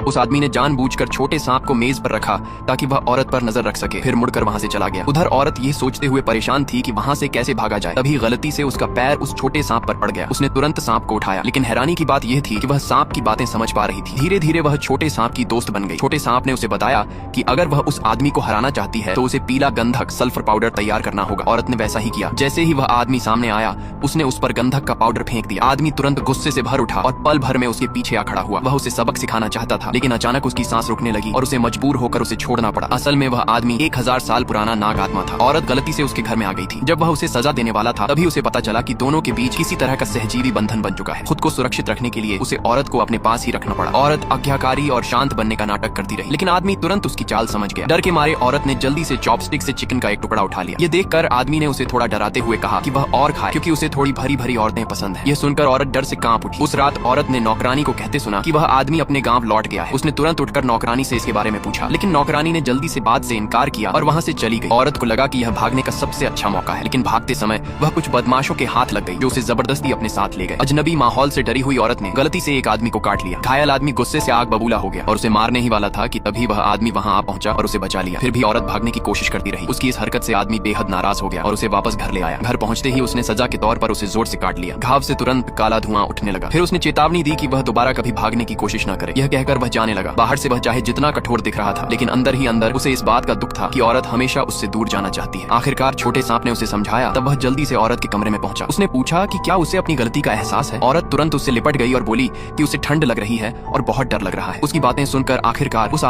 उस आदमी ने जानबूझकर छोटे सांप को मेज पर रखा ताकि वह औरत पर नजर रख सके, फिर मुड़कर वहाँ से चला गया। उधर औरत ये सोचते हुए परेशान थी कि वहाँ से कैसे भागा जाए। तभी गलती से उसका पैर उस छोटे सांप पर पड़ गया। उसने तुरंत सांप को उठाया, लेकिन हैरानी की बात यह थी कि वह सांप की बातें समझ पा रही थी। धीरे धीरे वह छोटे सांप की दोस्त बन गई। छोटे सांप ने उसे बताया कि अगर वह उस आदमी को हराना चाहती है तो उसे पीला गंधक सल्फर पाउडर तैयार करना होगा। औरत ने वैसा ही किया। जैसे ही वह आदमी सामने आया, उसने उस पर गंधक का पाउडर फेंक दिया। आदमी तुरंत गुस्से से भर उठा और पल भर में उसके पीछे आ खड़ा हुआ। वह उसे सबक सिखाना चाहता था, लेकिन अचानक उसकी सांस रुकने लगी और उसे मजबूर होकर उसे छोड़ना पड़ा। असल में वह आदमी 1000 साल पुराना नाग आत्मा था। औरत गलती से उसके घर में आ गई थी। जब वह उसे सजा देने वाला था, तभी उसे पता चला कि दोनों के बीच किसी तरह का सहजीवी बंधन बन चुका है। खुद को सुरक्षित रखने के लिए उसे औरत को अपने पास ही रखना पड़ा। औरत आज्ञाकारी और शांत बनने का नाटक करती रही, लेकिन आदमी तुरंत उसकी चाल समझ गया। डर के मारे औरत ने जल्दी से चॉपस्टिक से चिकन का एक टुकड़ा उठा लिया। ये देखकर आदमी ने उसे थोड़ा डराते हुए कहा कि वह और खाए, क्योंकि उसे थोड़ी भरी भरी औरतें पसंद है। यह सुनकर औरत डर से कांप उठी। उस रात औरत ने नौकरानी को कहते सुना कि वह आदमी अपने गांव लौट गया है। उसने तुरंत उठकर नौकरानी से इसके बारे में पूछा, लेकिन नौकरानी ने जल्दी से बात से इनकार किया और वहाँ से चली गई। औरत को लगा कि यह भागने का सबसे अच्छा मौका है, लेकिन भागते समय वह कुछ बदमाशों के हाथ लग गई, जो उसे जबरदस्ती अपने साथ ले गए। अजनबी माहौल से डरी हुई औरत ने गलती से एक आदमी को काट लिया। घायल आदमी गुस्से से आग बबूला हो गया और उसे मारने ही वाला था कि तभी वह आदमी वहाँ आ पहुंचा और उसे बचा लिया। फिर भी औरत भागने की कोशिश करती रही। उसकी इस हरकत से आदमी बेहद नाराज हो गया और उसे वापस घर ले आया। घर पहुंचते ही उसने सजा के तौर पर उसे जोर से काट लिया। घाव से तुरंत काला धुआं उठने लगा। फिर उसने चेतावनी दी कि वह दोबारा कभी भागने की कोशिश न करे। यह कहकर वह जाने लगा। बाहर से वह चाहे जितना कठोर दिख रहा था, लेकिन अंदर ही अंदर उसे इस बात का दुख था कि औरत हमेशा उससे दूर जाना चाहती है। आखिरकार छोटे सांप ने उसे समझाया, तब वह जल्दी से औरत के कमरे में पहुंचा। उसने पूछा कि क्या उसे अपनी गलती का एहसास है। औरत तुरंत उससे लिपट गई और बोली कि उसे ठंड लग रही है और बहुत डर लग रहा है। उसकी बातें सुनकर आखिरकार उस